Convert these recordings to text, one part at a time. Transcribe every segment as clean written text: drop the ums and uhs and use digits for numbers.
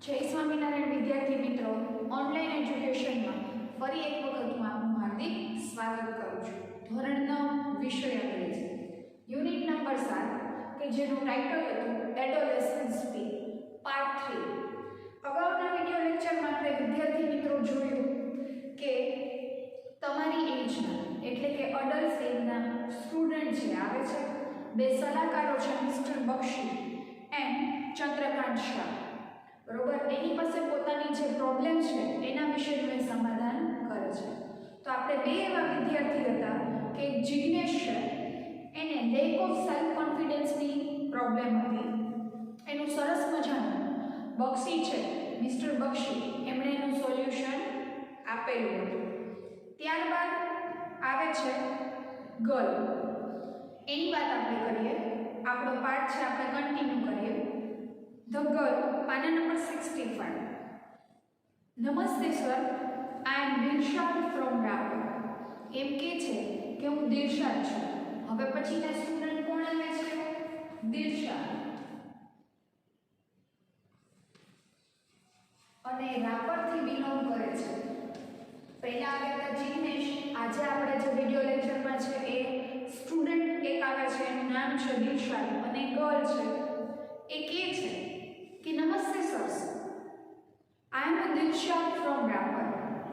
જય સ્વામિનારાયણ વિદ્યાર્થી મિત્રો, ઓનલાઈન એજ્યુકેશનમાં ફરી એક વખત હું આપનું હાર્દિક સ્વાગત કરું છું. ધોરણ 9 વિષય અંગ્રેજી, યુનિટ નંબર 7 કે જેનું ટાઇટલ હતું એડોલેસન્સ પીક પાર્ટ 3. અગાઉના વિડિયો લેક્ચરમાં આપણે વિદ્યાર્થી મિત્રો જોયું કે તમારી એજના એટલે કે અડલ્ટ એજના સ્ટુડન્ટ જે આવે છે, બે સલાહકારો છે મિસ્ટર બક્ષી એન્ડ ચંદ્રકાંત શાહ. બરોબર, એની પાસે પોતાની જે પ્રોબ્લેમ છે એના વિશેનું એ સમાધાન કરે છે. તો આપણે બે એવા વિદ્યાર્થી હતા કે જિગ્નેશ છે, એને લેક ઓફ સેલ્ફ કોન્ફિડન્સની પ્રોબ્લેમ હતી. એનું સરસ મજાનું બક્ષી છે, મિસ્ટર બક્ષી, એમણે એનું સોલ્યુશન આપેલું હતું. ત્યારબાદ આવે છે ગર્લ, એની વાત આપણે કરીએ. આપણો પાઠ છે, આપણે કન્ટિન્યુ કરીએ. The girl, પાના નંબર 65. નમસ્તે sir, I am Dilshad from Rapar. એમ કે છે કે હું દિલશાદ છું. હવે પછીના સ્ટુડન્ટ કોણ આવે છે? દિલશાદ. અને રાપરથી બિલોંગ કરે છે. પહેલા આવ્યા હતા જિગ્નેશ. આજે આપણે જે વિડિયો લેક્ચરમાં છે એ સ્ટુડન્ટ એક આવે છે, એનું નામ છે દિલશાદ, અને ગર્લ છે એ કે છે કે નમસ્તે sir, I am Dilshad from Rapar.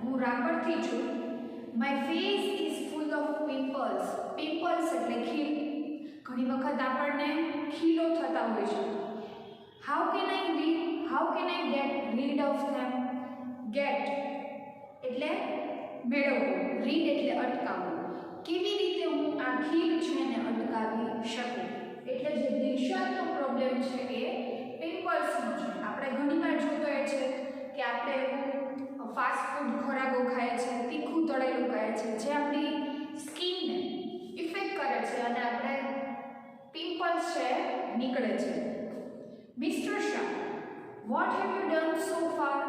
હું રાપરથી છું. My face is full of pimples. Pimples એટલે ખીલ. ઘણી વખત આપણને ખીલો થતા હોય છે. How can I get rid of them? Get એટલે મેળવવું, રીડ એટલે અટકાવવું. કેવી રીતે હું આ ખીલ છે એને અટકાવી શકું? એટલે જે દિલશાદનો પ્રોબ્લેમ છે એ પિમ્પલ્સનો છે. આપણે ઘણીવાર જોતો એ છે કે આપણે ફાસ્ટ ફૂડ ખોરાકો ખાઈએ છીએ, તીખું તળેલું ખાઈએ છીએ, જે આપણી સ્કિનને ઇફેક્ટ કરે છે અને આપણે પિમ્પલ્સ છે નીકળે છે. Mister Shah, what have you done so far?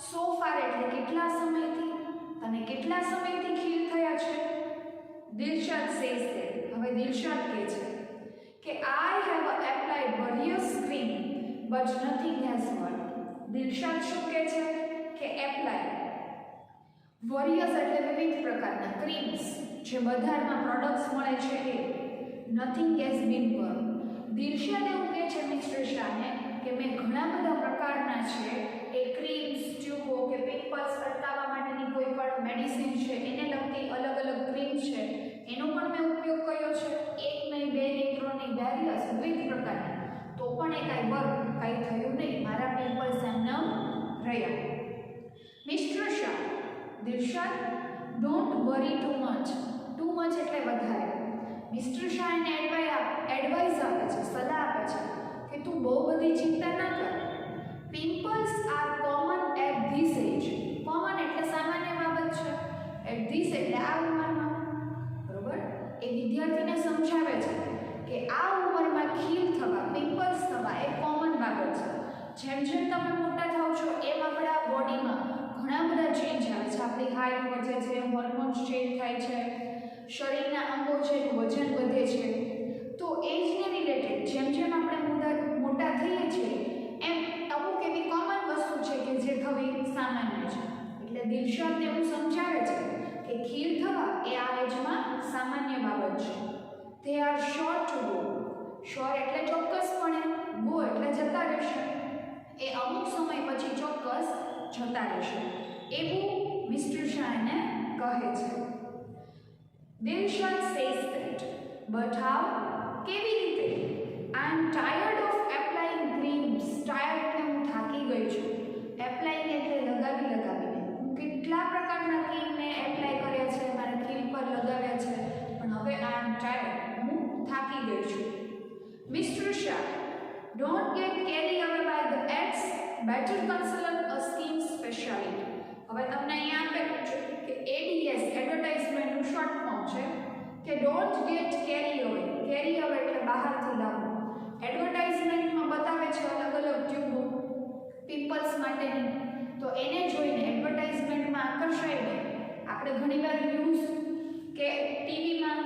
So far એટલે કેટલા સમયથી? તને કેટલા સમયથી ખીલ થયા છે? Dilshad says that. હવે દિલશાદ કહે છે કે I have applied various cream but nothing has work. Dilshad શું કહે છે કે એપ્લાય વેરિયસ એટલે વિવિધ પ્રકારના ક્રીમ્સ, જે બજારમાં પ્રોડક્ટ્સ મળે છે એ. Nothing has been work. Dilshad એવું કહે છે મિસ્ટર શાહને કે મેં ઘણા બધા પ્રકારના છે એ ક્રીમ્સ, ટ્યુબો કે પિમ્પલ્સ અટકાવવા માટેની કોઈ પણ મેડિસિન છે, એને લગતી અલગ અલગ ક્રીમ છે, એનો પણ મેં ઉપયોગ કર્યો છે. એક નહીં, બે નહીં, ત્રણ નહીં, વેરિયસ વિવિધ પ્રકારના. તો પણ એ કાંઈ વર્ક કાંઈ થયું નહીં. મારા પિમ્પલ્સ એમના રહ્યા. Mister Shah, Dilshad, don't worry too much. Too much એટલે વધારે. મિસ્ટર શાહ એને એડવાઇસ આપે છે, સલાહ આપે છે કે તું બહુ બધી ચિંતા ના કર. Pimples are common at this age. Common એટલે સામાન્ય બાબત છે. એટ ધીસ એટલે આ ઉંમરમાં. બરોબર, એ વિદ્યાર્થીને સમજાવે છે કે આ ઉંમરમાં ખીલ થવા, પિમ્પલ્સ થવા એ કોમન બાબત છે. જેમ જેમ તમે મોટા થાવ છો એમ આપણા બોડીમાં ઘણા બધા ચેન્જ આવે છે. આપણી હાઇટ વધે છે, હોર્મોન્સ ચેન્જ થાય છે, શરીરના અંગો છે વજન વધે છે. તો એજને રિલેટેડ જેમ જેમ આપણે મોટા થઈએ છીએ એમ અમુક એવી કોમન વસ્તુ છે કે જે થવી સામાન્ય છે. એટલે દિલશાદને એવું સમજાવે છે કે ખીલ થવા એ આ એજમાં સામાન્ય બાબત છે. They are sure to go. Sure એટલે ચોક્કસપણે, go એટલે જતા રહેશે. એ અમુક સમય પછી ચોક્કસ જતા રહેશે. એવું મિસ્ટર શાહને કહે છે. Dilshad says that, but how? કેવી રીતે? I am tired of applying creams. Tired એટલે હું થાકી ગઈ છું. એપ્લાઇંગ એટલે લગાવીને. હું કેટલા પ્રકારના ક્રીમને એપ્લાય કર્યા છે, મારા ખીલ પર લગાવ્યા છે, પણ હવે I am tired. હું થાકી ગઈ છું. Mister Shah, don't get carry away by the ads. Better consult a skin specialist. હવે તમને અહીંયા આપેલું છે કે એડીએસ એડવર્ટાઇઝમેન્ટનું શોર્ટ ફોર્મ છે કે ડોન્ટ ગેટ કેરી અવે. કેરી અવે એટલે બહારથી લાવવું. એડવર્ટાઇઝમેન્ટમાં બતાવે છે અલગ અલગ ટ્યુબો પિમ્પલ્સ માટેની. તો એને જોઈને એડવર્ટાઇઝમેન્ટમાં આકર્ષાઈને આપણે ઘણીવાર ન્યૂઝ કે ટીવીમાં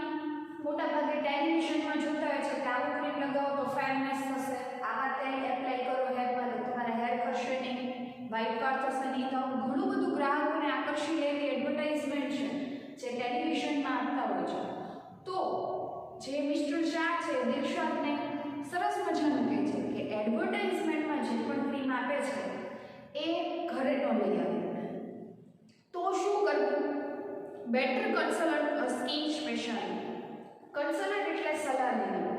મોટાભાગે ટેલિવિઝનમાં જોતા હોય છે કે આવું ક્રીમ લગાવો તો ફેરનેસ થશે, આવા તેલ એપ્લાય કરો હેર પર, તમારા હેર ખરશે નહીં, હોય છે. તો જે મિસ્ટર શાહ છે દિલશાદને સરસ મજાનું કહે છે કે એડવર્ટાઇઝમેન્ટમાં જે પણ ક્રીમ આપે છે એ ઘરે ન લઈ આવે. તો શું કરવું? Better consult a skin specialist. Consult એટલે સલાહ લેવી.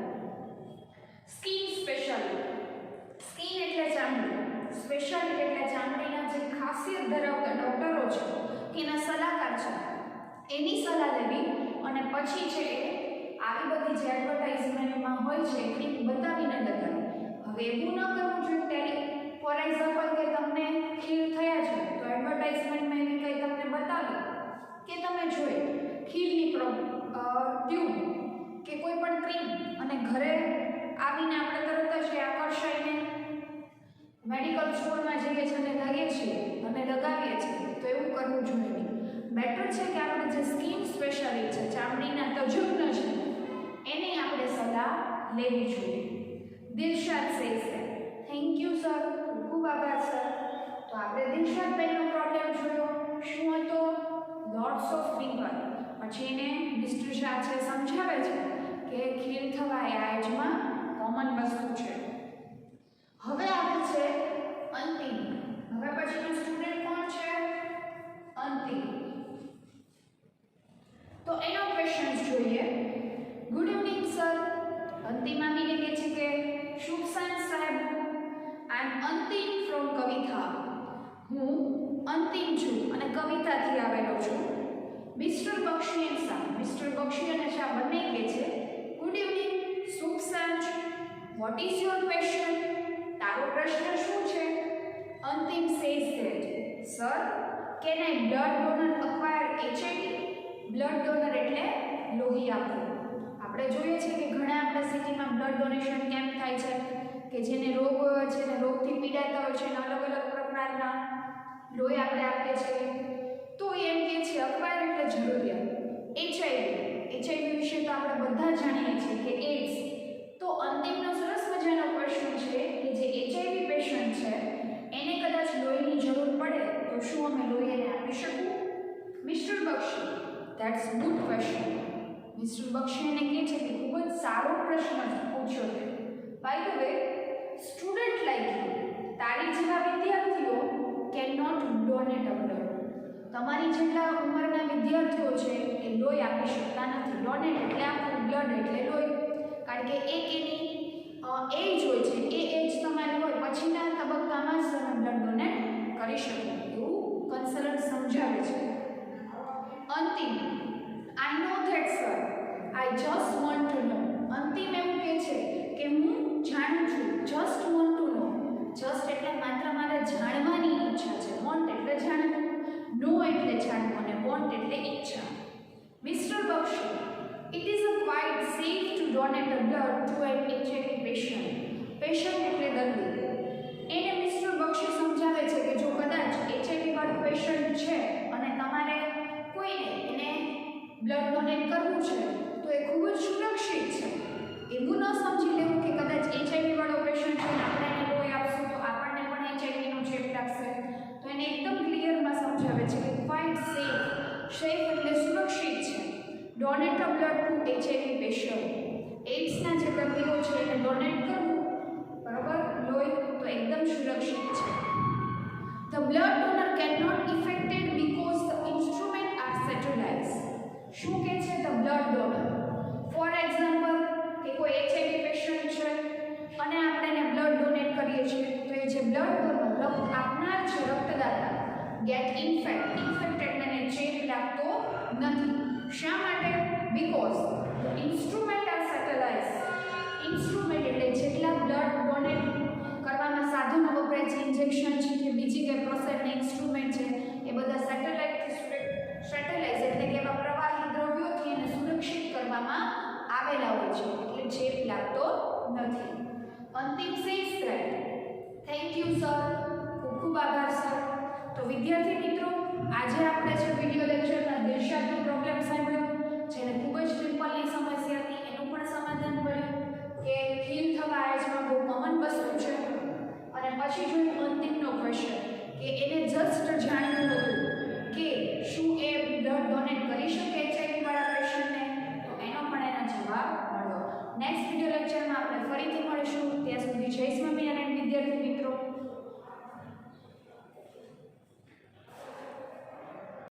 સ્કિન સ્પેશિયાલિસ્ટ, સ્કિન એટલે ચામડી, સ્પેશિયાલિસ્ટ એટલે ચામડીના જે ખાસિયત ધરાવતા ડોક્ટરો છે એના સલાહકાર છે એની સલાહ લેવી અને પછી છે આવી બધી જે એડવર્ટાઇઝમેન્ટમાં હોય છે ક્રીમ બતાવીને લગાવી. હવે એવું ન કરવું જોઈએ. ફોર એક્ઝામ્પલ કે તમને ખીલ થયા છે તો એડવર્ટાઇઝમેન્ટમાં એવી કંઈ તમને બતાવી કે તમે જોઈ ખીલની ટ્યુબ કે કોઈ પણ ક્રીમ અને ઘરે આવીને આપણે તરત જ આકર્ષાઈને મેડિકલ સ્ટોરમાં જઈએ છીએ અને લઈએ છીએ અને લગાવીએ છીએ તો એવું કરવું જોઈએ નહીં. બેટર છે કે આપણે જે સ્કિન સ્પેશિયાલિસ્ટ છે, ચામડીના તજજ્ઞ છે, એની આપણે સલાહ લેવી જોઈએ. દિલશાદ સેઝ છે. થેન્ક યુ સર, ખૂબ આભાર સર. તો આપણે દિલશાદ બેનનો પ્રોબ્લેમ જોયો. શું હતો? Lots of finger. પછી એને મિસ્ટર શાહ છે સમજાવે છે કે ખીલ થવા એ આજમાં કોમન વસ્તુ છે. હવે આવે છે અંતિમ. હવે પછીનો સ્ટુડન્ટ કોણ છે? અંતિમ. તો એનો ક્વેશ્ચન જોઈએ. Good evening sir. અંતિમ આવીને કહે છે કે શુભ સાંજ સાહેબ. આઈ એમ અંતિમ ફ્રોમ કવિતા. હું અંતિમ છું અને કવિતાથી આવેલો છું. Mister Bakshi and Shah. Mister Bakshi અને શાહ બંને કહે છે ગુડ ઇવનિંગ, શુભ સાંજ. What is your question? તારો પ્રશ્ન શું છે? Antim says that sir can I blood donor acquire HIV? Blood donor એટલે લોહી આપવું. આપણે જોઈએ છીએ કે ઘણા આપણા સિટીમાં બ્લડ ડોનેશન કેમ્પ થાય છે કે જેને રોગ છે ને રોગથી પીડાતા હોય છે અને અલગ અલગ પ્રકારના લોહી આપણે આપીએ છીએ. તો એમ કે છે અક્વાયર એટલે જરૂરિયાત. HIV વિશે તો આપણે બધા જાણીએ છીએ કે એડ્સ. તો અંતિમનો સરસ મજાનો ક્વેશ્ચન છે કે જે HIV પેશન્ટ છે એને કદાચ લોહીની જરૂર પડે તો શું અમે લોહી એને આપી શકું? Mister Bakshi that's good question. Mister Bakshi એને કહે છે કે ખૂબ જ સારો પ્રશ્ન પૂછ્યો છે. By the way student like you, તારી જેવા વિદ્યાર્થીઓ can not donate a blood. તમારી જેટલા ઉંમરના વિદ્યાર્થીઓ છે એ લોહી આપી શકતા નથી. ડોનેટ એટલે આપવું, બ્લડ એટલે લોહી. કારણ કે એક એની એજ હોય છે, એ એજ તમારી હોય પછીના તબક્કામાં જ તમે બ્લડ ડોનેટ કરી શકો એવું કન્સલ્ટન્ટ સમજાવે છે. Antim I know that sir, I just want to know. Antim એવું કહે છે કે હું જાણું છું. Just want to know. Just એટલે માત્ર મારે જાણવાની ઈચ્છા છે. વોન્ટ એટલે જાણવું, નો એટલે જાણવું અને વોન્ટ એટલે ઈચ્છા. Mister Bakshi it is a quite safe to donate the blood to an HIV patient. Patient એટલે દર્દી. એને મિસ્ટર બક્ષી સમજાવે છે કે જો કદાચ HIV વાળો પેશન્ટ છે અને તમારે કોઈને એને બ્લડ ડોનેટ કરવું છે તો એ ખૂબ જ સુરક્ષિત છે. એવું ન સમજી લેવું કે કદાચ HIV વાળો પેશન્ટ છે અને આપણે એને લોહી આપશું તો આપણને પણ HIV નો ચેપ લાગશે. તો એને એકદમ ક્લિયરમાં સમજાવે છે કે ક્વાઇટ સેફ. સેફ એટલે સુરક્ષિત છે. Donate a blood two HIV patient. એડ્સના જે દર્દીઓ છે એને ડોનેટ કરવું, બરાબર, લોહી, તો એકદમ સુરક્ષિત છે. The blood donor can not affected because the instrument are sterilised. શું કહે છે the blood donor? For example કે કોઈ HIV પેશન્ટ છે અને આપણે એને બ્લડ ડોનેટ કરીએ છીએ તો એ જે બ્લડ ડોનર રક્ત આપનાર છે, રક્તદાતા, ગેટ ઇન્ફેક્ટેડ અને ચેપ લાગતો નથી. શા માટે? Because instrument are sterilised. Instrument એટલે જેટલા બ્લડ ડોનેટ કરવામાં સાધનો વપરાય છે, ઇન્જેક્શન છે કે બીજી કે પ્રોસેસના ઇન્સ્ટ્રુમેન્ટ છે એ બધા સેટેલાઇઝ એટલે કે એવા પ્રવાહી દ્રવ્યોથી એને સુરક્ષિત કરવામાં આવેલા હોય છે એટલે ચેપ લાગતો નથી. અંતિમ says that thank you sir. ખૂબ ખૂબ આભાર સર. તો વિદ્યાર્થી મિત્રો, આજે આપણે જે વિડિયો લેક્ચરમાં દિલશાદનો પ્રોબ્લેમ સાંભળ્યો જેને ખૂબ જ સિમ્પલની સમસ્યા હતી એનું પણ સમાધાન મળ્યું કે ખીલ થવા આજમાં બહુ કોમન વસ્તુ છે. અને પછી જોયું અંતિમનો ક્વેશ્ચન કે એને જસ્ટ જાણવું હતું કે શું એ બ્લડ ડોનેટ કરી શકે HIV વાળા પેશન્ટને આપણે ફરીથી મળીશું ત્યાં સુધી